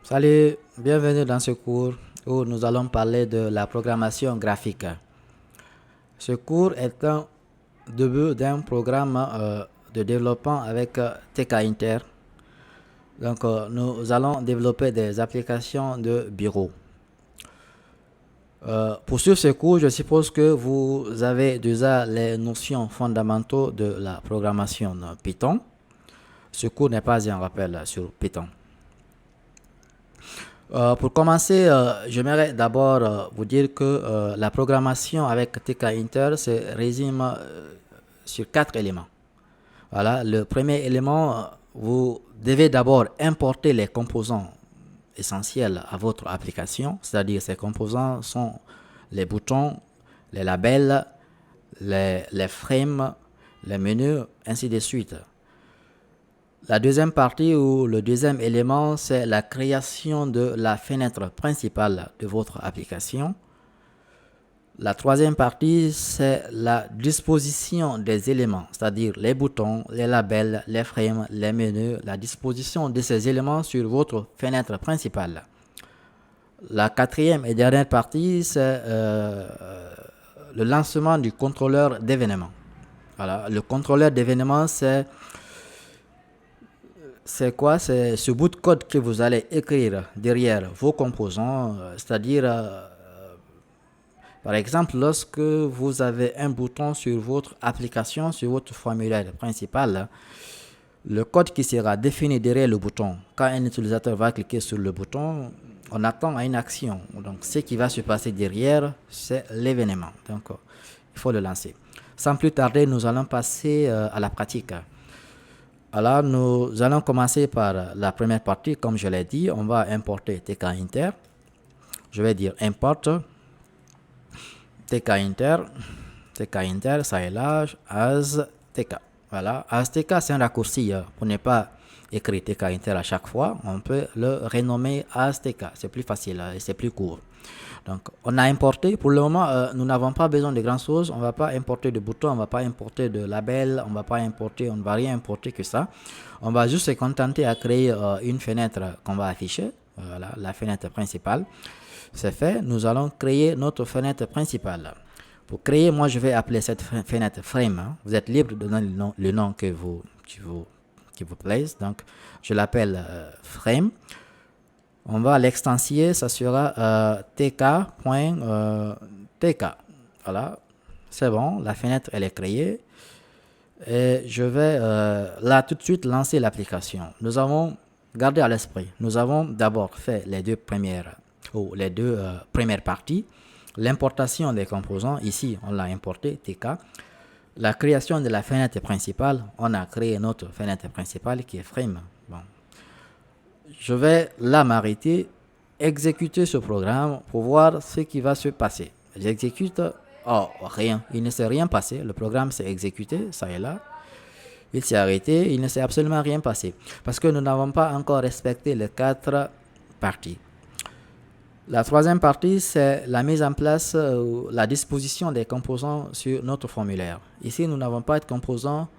Salut, bienvenue dans ce cours où nous allons parler de la programmation graphique. Ce cours est un début d'un programme de développement avec TK Inter. Donc, nous allons développer des applications de bureau. Pour suivre ce cours, je suppose que vous avez déjà les notions fondamentales de la programmation Python. Ce cours n'est pas un rappel sur Python. Pour commencer, j'aimerais d'abord vous dire que la programmation avec TK Inter se résume sur 4 éléments. Voilà, le premier élément, vous devez d'abord importer les composants essentiels à votre application, c'est-à-dire ces composants sont les boutons, les labels, les frames, les menus, ainsi de suite. La deuxième partie ou le deuxième élément, c'est la création de la fenêtre principale de votre application. La troisième partie, c'est la disposition des éléments, c'est-à-dire les boutons, les labels, les frames, les menus, la disposition de ces éléments sur votre fenêtre principale. La quatrième et dernière partie, c'est le lancement du contrôleur d'événements. Voilà, le contrôleur d'événements, c'est quoi? C'est ce bout de code que vous allez écrire derrière vos composants, c'est-à-dire, par exemple, lorsque vous avez un bouton sur votre application, sur votre formulaire principal, le code qui sera défini derrière le bouton, quand un utilisateur va cliquer sur le bouton, on attend à une action. Donc, ce qui va se passer derrière, c'est l'événement. Donc, il faut le lancer. Sans plus tarder, nous allons passer à la pratique. Alors, nous allons commencer par la première partie. Comme je l'ai dit, on va importer TK Inter. Je vais dire import TK Inter. TK Inter, ça est là, as TK. Voilà, as TK, c'est un raccourci pour ne pas écrire TK Inter à chaque fois. On peut le renommer as TK. C'est plus facile et c'est plus court. Donc, on a importé. Pour le moment, nous n'avons pas besoin de grand chose. On ne va pas importer de boutons, on ne va pas importer de labels, on ne va pas importer, on ne va rien importer que ça. On va juste se contenter à créer une fenêtre qu'on va afficher. Voilà, la fenêtre principale. C'est fait. Nous allons créer notre fenêtre principale. Pour créer, moi, je vais appeler cette fenêtre frame. Vous êtes libre de donner le nom qui vous plaise. Donc, je l'appelle frame. On va l'extensier, ça sera tk.tk. Voilà, c'est bon, la fenêtre elle est créée. Et je vais là tout de suite lancer l'application. Nous avons gardé à l'esprit, nous avons d'abord fait les deux premières parties. L'importation des composants, ici on l'a importé, tk. La création de la fenêtre principale, on a créé notre fenêtre principale qui est frame. Bon. Je vais là m'arrêter, exécuter ce programme pour voir ce qui va se passer. J'exécute, oh, rien, il ne s'est rien passé, le programme s'est exécuté, ça est là. Il s'est arrêté, il ne s'est absolument rien passé. Parce que nous n'avons pas encore respecté les 4 parties. La troisième partie, c'est la mise en place, la disposition des composants sur notre formulaire. Ici, nous n'avons pas de composants.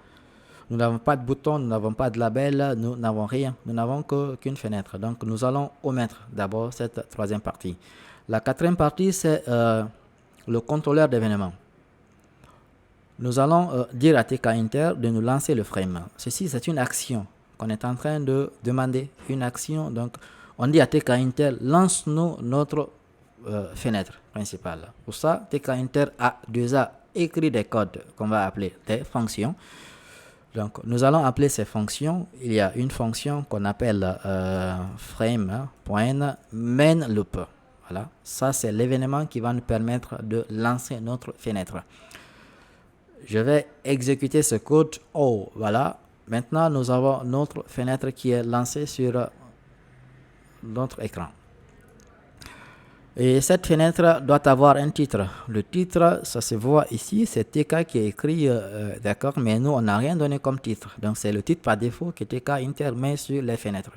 Nous n'avons pas de bouton, nous n'avons pas de label, nous n'avons rien. Nous n'avons qu'une fenêtre. Donc, nous allons omettre d'abord cette troisième partie. La quatrième partie, c'est le contrôleur d'événements. Nous allons dire à TK Inter de nous lancer le frame. Ceci, c'est une action qu'on est en train de demander. Une action. Donc, on dit à TK Inter, lance-nous notre fenêtre principale. Pour ça, TK Inter a déjà écrit des codes qu'on va appeler des fonctions. Donc, nous allons appeler ces fonctions. Il y a une fonction qu'on appelle frame.mainLoop. Voilà, ça c'est l'événement qui va nous permettre de lancer notre fenêtre. Je vais exécuter ce code. Oh, voilà. Maintenant, nous avons notre fenêtre qui est lancée sur notre écran. Et cette fenêtre doit avoir un titre. Le titre, ça se voit ici, c'est TK qui est écrit, d'accord, mais nous, on n'a rien donné comme titre. Donc, c'est le titre par défaut que TK Inter met sur les fenêtres.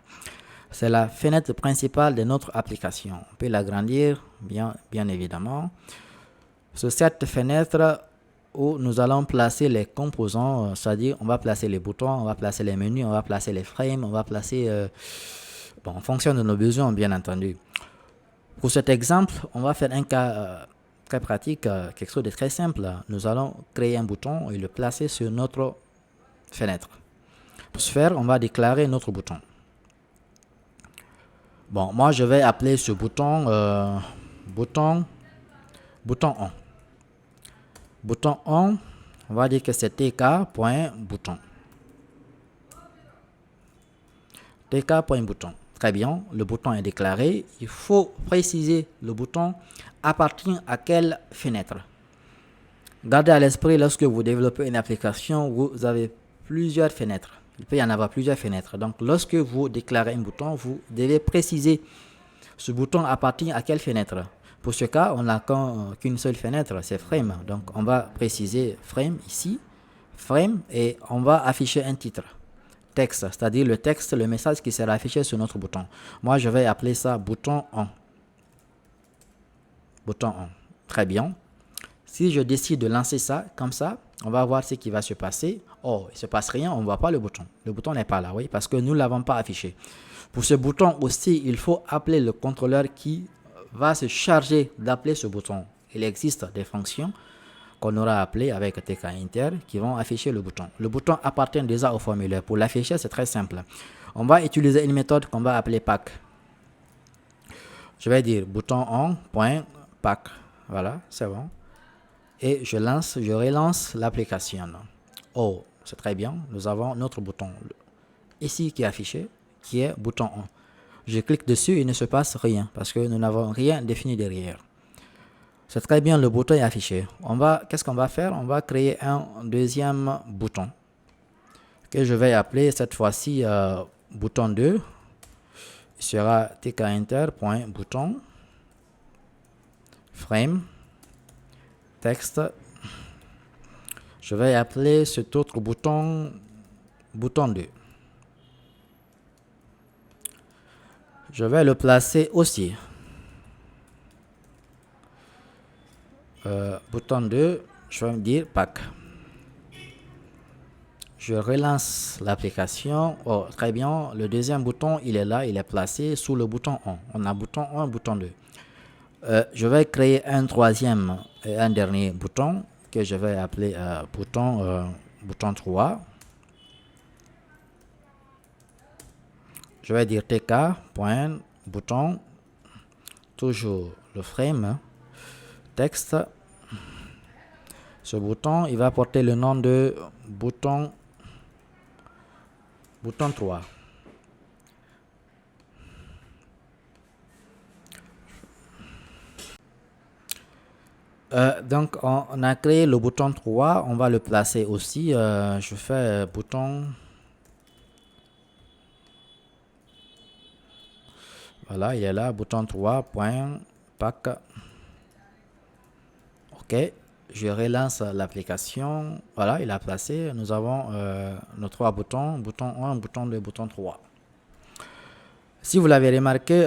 C'est la fenêtre principale de notre application. On peut l'agrandir, bien évidemment. Sur cette fenêtre où nous allons placer les composants, c'est-à-dire on va placer les boutons, on va placer les menus, on va placer les frames, on va placer Bon, en fonction de nos besoins, bien entendu. Pour cet exemple, on va faire un cas très pratique, quelque chose de très simple. Nous allons créer un bouton et le placer sur notre fenêtre. Pour ce faire, on va déclarer notre bouton. Bon, moi je vais appeler ce bouton bouton on. Bouton on, on va dire que c'est tk.bouton. tk.bouton. Très bien, le bouton est déclaré. Il faut préciser le bouton appartient à quelle fenêtre. Gardez à l'esprit, lorsque vous développez une application, vous avez plusieurs fenêtres. Il peut y en avoir plusieurs fenêtres. Donc, lorsque vous déclarez un bouton, vous devez préciser ce bouton appartient à quelle fenêtre. Pour ce cas, on n'a qu'une seule fenêtre, c'est Frame. Donc, on va préciser Frame ici, Frame, et on va afficher un titre. Texte, c'est-à-dire le texte, le message qui sera affiché sur notre bouton. Moi, je vais appeler ça bouton on. Bouton on. Très bien. Si je décide de lancer ça comme ça, on va voir ce qui va se passer. Oh, il ne se passe rien, on ne voit pas le bouton. Le bouton n'est pas là, oui, parce que nous ne l'avons pas affiché. Pour ce bouton aussi, il faut appeler le contrôleur qui va se charger d'appeler ce bouton. Il existe des fonctions qu'on aura appelées avec tkinter qui vont afficher le bouton. Le bouton appartient déjà au formulaire. Pour l'afficher, c'est très simple. On va utiliser une méthode qu'on va appeler pack. Je vais dire bouton on.pack. Voilà, c'est bon. Et je relance l'application. Oh, c'est très bien. Nous avons notre bouton ici qui est affiché, qui est bouton on. Je clique dessus, il ne se passe rien parce que nous n'avons rien défini derrière. C'est très bien, le bouton est affiché. Qu'est-ce qu'on va faire? On va créer un deuxième bouton que je vais appeler cette fois-ci bouton 2. Il sera tkinter.bouton frame texte. Je vais appeler cet autre bouton 2. Je vais le placer aussi. Bouton 2, je vais me dire pack. Je relance l'application. Oh, très bien. Le deuxième bouton, il est là, il est placé sous le bouton on. On a bouton 1, bouton 2. Je vais créer un troisième et un dernier bouton que je vais appeler bouton 3. Je vais dire tk.bouton, toujours le frame, texte. Ce bouton, il va porter le nom de bouton 3. Donc, on a créé le bouton 3. On va le placer aussi. Je fais bouton. Voilà, il est là, bouton 3.pack. OK. Je relance l'application. Voilà, il a placé. Nous avons nos trois boutons. Bouton 1, bouton 2, bouton 3. Si vous l'avez remarqué,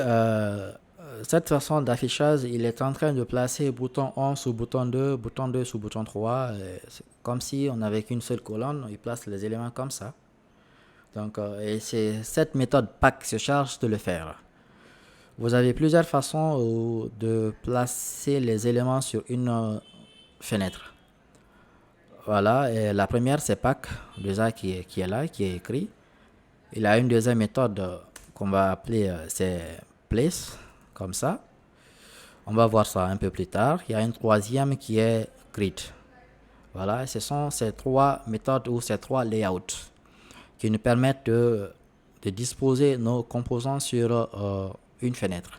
cette façon d'affichage, il est en train de placer bouton 1 sous bouton 2 sous bouton 3. Comme si on n'avait qu'une seule colonne. Il place les éléments comme ça. Donc, et c'est cette méthode pack se charge de le faire. Vous avez plusieurs façons de placer les éléments sur une fenêtre. Voilà, et la première c'est pack, déjà qui est là, qui est écrit. Il a une deuxième méthode qu'on va appeler c'est place, comme ça. On va voir ça un peu plus tard. Il y a une troisième qui est grid. Voilà, ce sont ces trois méthodes ou ces trois layouts qui nous permettent de disposer nos composants sur une fenêtre.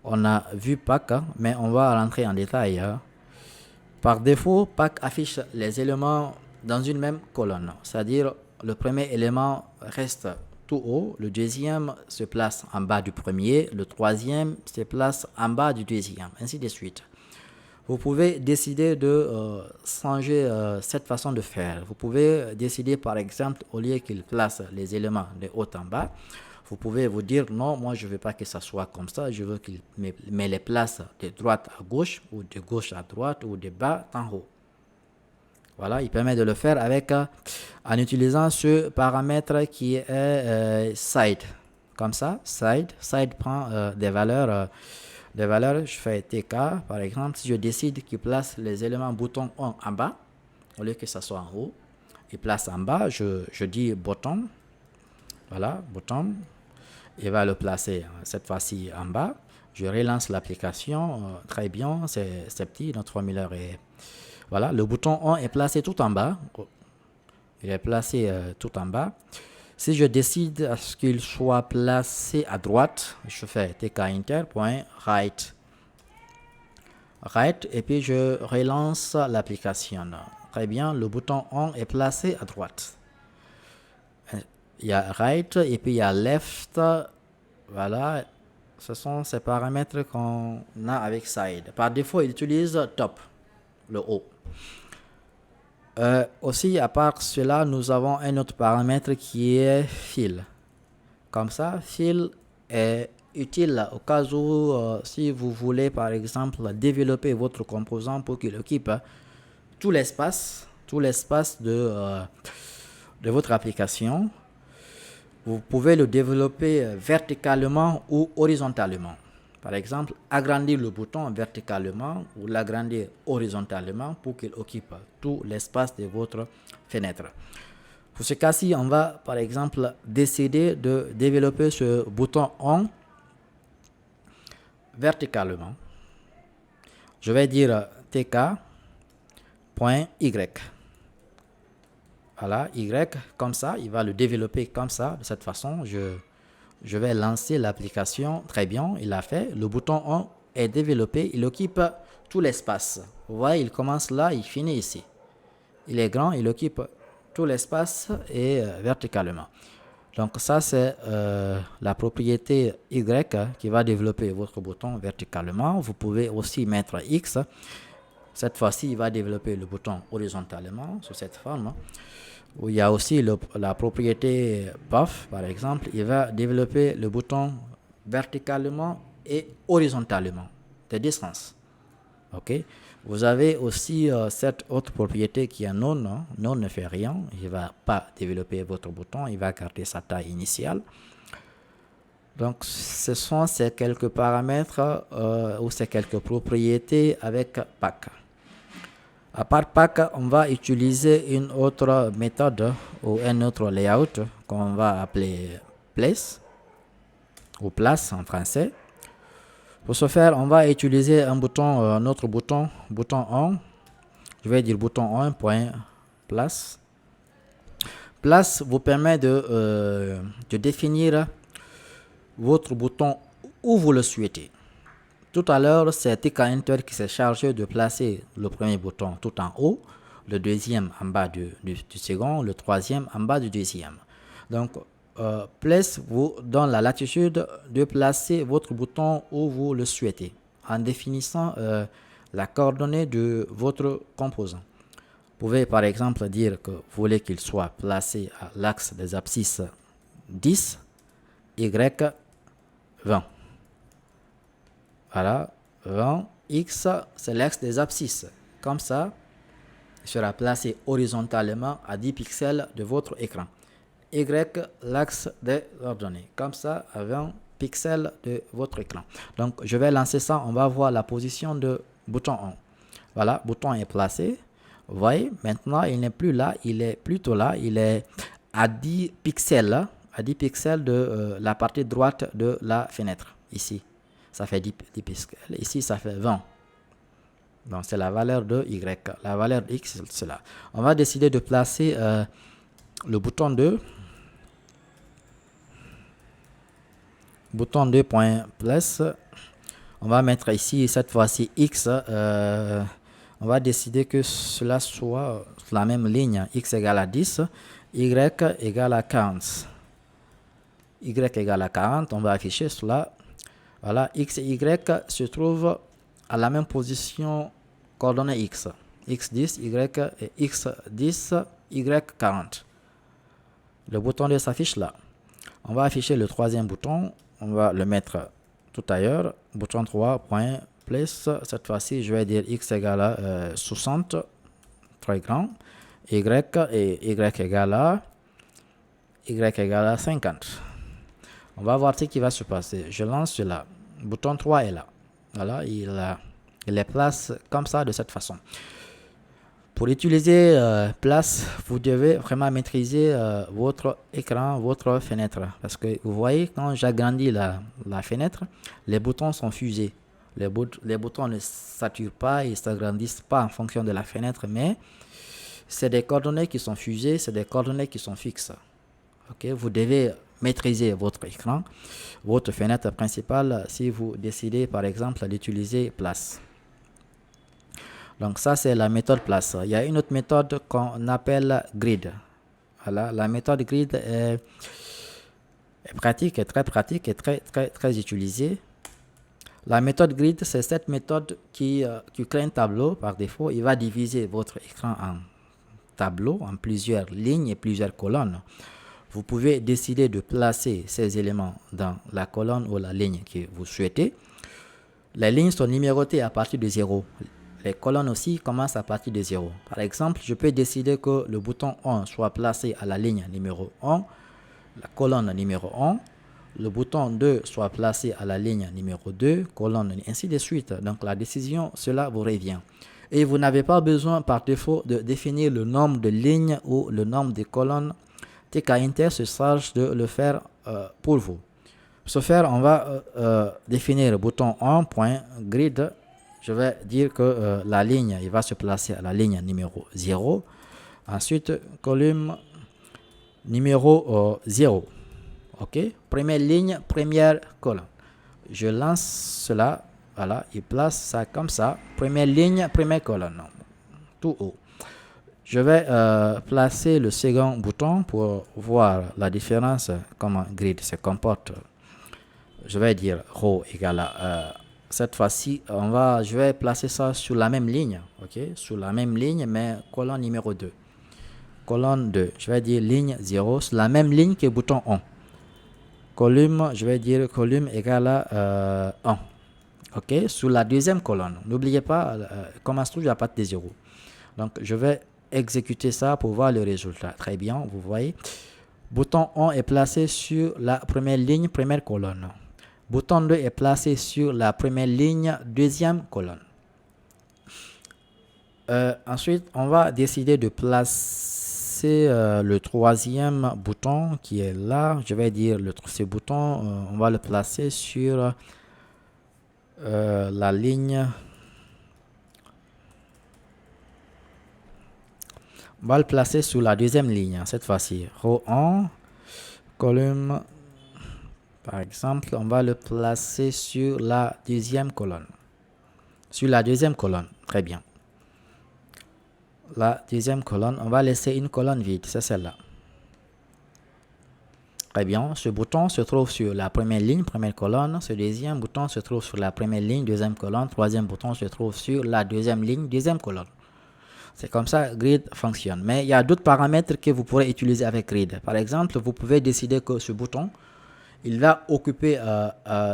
On a vu pack, mais on va rentrer en détail. Par défaut, pack affiche les éléments dans une même colonne, c'est-à-dire le premier élément reste tout haut, le deuxième se place en bas du premier, le troisième se place en bas du deuxième, ainsi de suite. Vous pouvez décider de changer cette façon de faire. Vous pouvez décider par exemple, au lieu qu'il place les éléments de haut en bas, vous pouvez vous dire non, moi je ne veux pas que ça soit comme ça, je veux qu'il me les place de droite à gauche ou de gauche à droite ou de bas en haut. Voilà, il permet de le faire en utilisant ce paramètre qui est side, comme ça, side prend des valeurs, je fais TK, par exemple, si je décide qu'il place les éléments bouton en bas, au lieu que ça soit en haut, il place en bas, je dis bottom, voilà, bottom, il va le placer cette fois-ci en bas, je relance l'application, très bien, c'est petit, notre formulaire est, voilà, le bouton on est placé tout en bas, il est placé tout en bas. Si je décide à ce qu'il soit placé à droite, je fais tkinter.right. Right, et puis je relance l'application. Très bien, le bouton on est placé à droite. Il y a right et puis il y a left. Voilà, ce sont ces paramètres qu'on a avec side. Par défaut, il utilise top, le haut. Aussi, à part cela, nous avons un autre paramètre qui est fill. Comme ça, fill est utile au cas où, si vous voulez par exemple développer votre composant pour qu'il occupe tout l'espace de votre application. Vous pouvez le développer verticalement ou horizontalement. Par exemple, agrandir le bouton verticalement ou l'agrandir horizontalement pour qu'il occupe tout l'espace de votre fenêtre. Pour ce cas-ci, on va par exemple décider de développer ce bouton on verticalement. Je vais dire tk.y. Voilà, y comme ça, il va le développer comme ça, de cette façon. Je vais lancer l'application, très bien, il l'a fait. Le bouton on est développé, il occupe tout l'espace. Vous voyez, il commence là, il finit ici. Il est grand, il occupe tout l'espace et verticalement. Donc ça, c'est la propriété Y qui va développer votre bouton verticalement. Vous pouvez aussi mettre X. Cette fois-ci, il va développer le bouton horizontalement, sous cette forme. Il y a aussi la propriété buff, par exemple. Il va développer le bouton verticalement et horizontalement, de distance. Ok. Vous avez aussi cette autre propriété qui est non. Non ne fait rien. Il ne va pas développer votre bouton. Il va garder sa taille initiale. Donc, ce sont ces quelques paramètres ou ces quelques propriétés avec pack. À part pack, on va utiliser une autre méthode ou un autre layout qu'on va appeler place ou place en français. Pour ce faire, on va utiliser un bouton, notre bouton on. Je vais dire bouton on.place. Place vous permet de définir votre bouton où vous le souhaitez. Tout à l'heure, c'est tkinter qui s'est chargé de placer le premier bouton tout en haut, le deuxième en bas du second, le troisième en bas du deuxième. Donc, place vous donne la latitude de placer votre bouton où vous le souhaitez, en définissant la coordonnée de votre composant. Vous pouvez par exemple dire que vous voulez qu'il soit placé à l'axe des abscisses 10, Y 20. Voilà, 20, X, c'est l'axe des abscisses. Comme ça, il sera placé horizontalement à 10 pixels de votre écran. Y, l'axe des ordonnées. Comme ça, à 20 pixels de votre écran. Donc, je vais lancer ça. On va voir la position de bouton on. Voilà, bouton est placé. Vous voyez, maintenant, il n'est plus là. Il est plutôt là. Il est à 10 pixels. À 10 pixels de la partie droite de la fenêtre. Ici, ça fait 10 pixels. Ici, ça fait 20. Donc, c'est la valeur de Y. La valeur de X, c'est là. On va décider de placer le bouton 2. Bouton 2.place. On va mettre ici, cette fois-ci, X. On va décider que cela soit la même ligne. X égale à 10. Y égale à 40. Y égale à 40. On va afficher cela. Voilà, X et Y se trouvent à la même position coordonnée X. X10, Y et X10, Y40. Le bouton 2 s'affiche là. On va afficher le troisième bouton. On va le mettre tout ailleurs. Bouton 3.place. Cette fois-ci, je vais dire X égale à 60. Très grand. Y et Y égale à 50. On va voir ce qui va se passer. Je lance cela. Le bouton 3 est là. Voilà, il les place comme ça, de cette façon. Pour utiliser place, vous devez vraiment maîtriser votre écran, votre fenêtre. Parce que vous voyez, quand j'agrandis la fenêtre, les boutons sont fusés. Les boutons ne saturent pas et ne s'agrandissent pas en fonction de la fenêtre, mais c'est des coordonnées qui sont fusées, c'est des coordonnées qui sont fixes. Okay? Vous devez maîtriser votre écran, votre fenêtre principale, si vous décidez par exemple d'utiliser place. Donc ça, c'est la méthode place. Il y a une autre méthode qu'on appelle grid. Voilà, la méthode grid est pratique, est très pratique et très utilisée. La méthode grid, c'est cette méthode qui crée un tableau par défaut. Il va diviser votre écran en tableaux, en plusieurs lignes et plusieurs colonnes. Vous pouvez décider de placer ces éléments dans la colonne ou la ligne que vous souhaitez. Les lignes sont numérotées à partir de 0. Les colonnes aussi commencent à partir de 0. Par exemple, je peux décider que le bouton 1 soit placé à la ligne numéro 1, la colonne numéro 1, le bouton 2 soit placé à la ligne numéro 2, colonne, ainsi de suite. Donc la décision, cela vous revient. Et vous n'avez pas besoin par défaut de définir le nombre de lignes ou le nombre de colonnes. TK Inter se charge de le faire pour vous. Pour ce faire, on va définir le bouton 1.grid. Je vais dire que la ligne, il va se placer à la ligne numéro 0. Ensuite, colonne numéro 0. OK? Première ligne, première colonne. Je lance cela. Voilà, il place ça comme ça. Première ligne, première colonne. Tout haut. Je vais placer le second bouton pour voir la différence, comment grid se comporte. Je vais dire row égale à... cette fois-ci, je vais placer ça sur la même ligne, ok, sur la même ligne, mais colonne numéro 2. Colonne 2, je vais dire ligne 0, sur la même ligne que le bouton 1. Column, je vais dire column égale à 1. Ok, sur la deuxième colonne. N'oubliez pas, commence toujours à partir de 0. Donc, je vais exécuter ça pour voir le résultat. Très bien, vous voyez. Bouton 1 est placé sur la première ligne, première colonne. Bouton 2 est placé sur la première ligne, deuxième colonne. Ensuite, on va décider de placer le troisième bouton qui est là. Je vais dire ce bouton, on va le placer sur la ligne. On va le placer sur la deuxième ligne, cette fois-ci. Row 1, colonne. Par exemple, on va le placer sur la deuxième colonne. Sur la deuxième colonne, très bien. La deuxième colonne, on va laisser une colonne vide, c'est celle-là. Très bien, ce bouton se trouve sur la première ligne, première colonne. Ce deuxième bouton se trouve sur la première ligne, deuxième colonne. Troisième bouton se trouve sur la deuxième ligne, deuxième colonne. C'est comme ça Grid fonctionne. Mais il y a d'autres paramètres que vous pourrez utiliser avec Grid. Par exemple, vous pouvez décider que ce bouton, il va occuper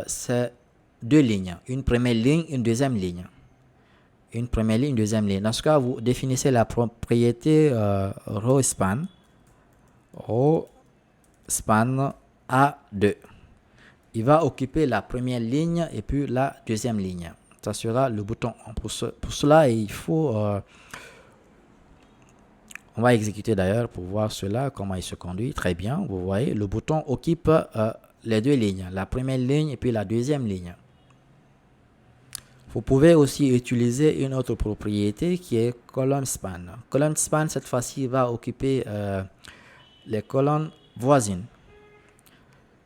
ces deux lignes. Une première ligne, une deuxième ligne. Une première ligne, une deuxième ligne. Dans ce cas, vous définissez la propriété row span. Row span A2. Il va occuper la première ligne et puis la deuxième ligne. Ça sera le bouton 1. Pour cela, il faut... on va exécuter d'ailleurs pour voir cela, comment il se conduit. Très bien, vous voyez, le bouton occupe les deux lignes, la première ligne et puis la deuxième ligne. Vous pouvez aussi utiliser une autre propriété qui est column span. Column span, cette fois-ci, va occuper les colonnes voisines.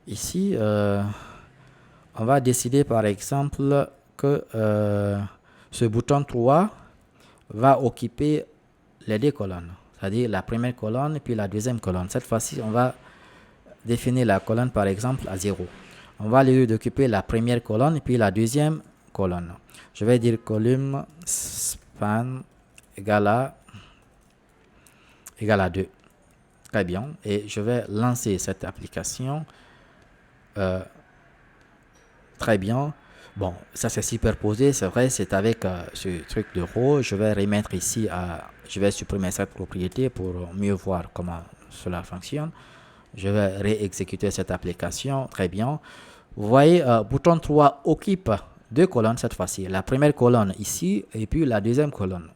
Ici, on va décider par exemple que ce bouton 3 va occuper les deux colonnes, c'est-à-dire la première colonne et puis la deuxième colonne. Cette fois-ci, on va définir la colonne par exemple à 0. On va lui occuper la première colonne et puis la deuxième colonne. Je vais dire column span égale à 2. Très bien. Et je vais lancer cette application. Très bien. Bon, ça c'est superposé, c'est vrai, c'est avec ce truc de row. Je vais remettre ici, je vais supprimer cette propriété pour mieux voir comment cela fonctionne. Je vais réexécuter cette application. Très bien. Vous voyez, bouton 3 occupe deux colonnes cette fois-ci. La première colonne ici et puis la deuxième colonne.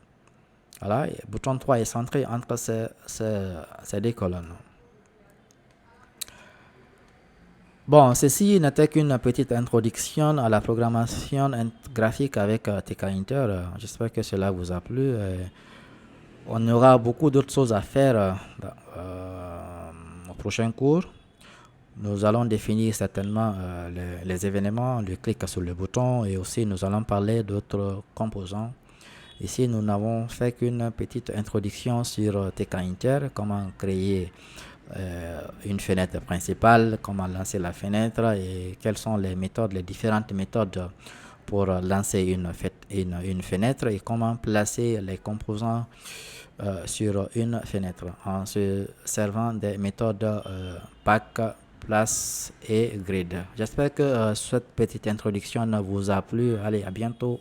Voilà, et bouton 3 est centré entre ces deux colonnes. Bon, ceci n'était qu'une petite introduction à la programmation graphique avec TK Inter. J'espère que cela vous a plu. On aura beaucoup d'autres choses à faire au prochain cours. Nous allons définir certainement les événements, le clic sur le bouton, et aussi nous allons parler d'autres composants. Ici, nous n'avons fait qu'une petite introduction sur TK Inter, comment créer une fenêtre principale, comment lancer la fenêtre et quelles sont les méthodes, les différentes méthodes pour lancer une fenêtre et comment placer les composants sur une fenêtre en se servant des méthodes pack, place et grid. J'espère que cette petite introduction vous a plu. Allez, à bientôt.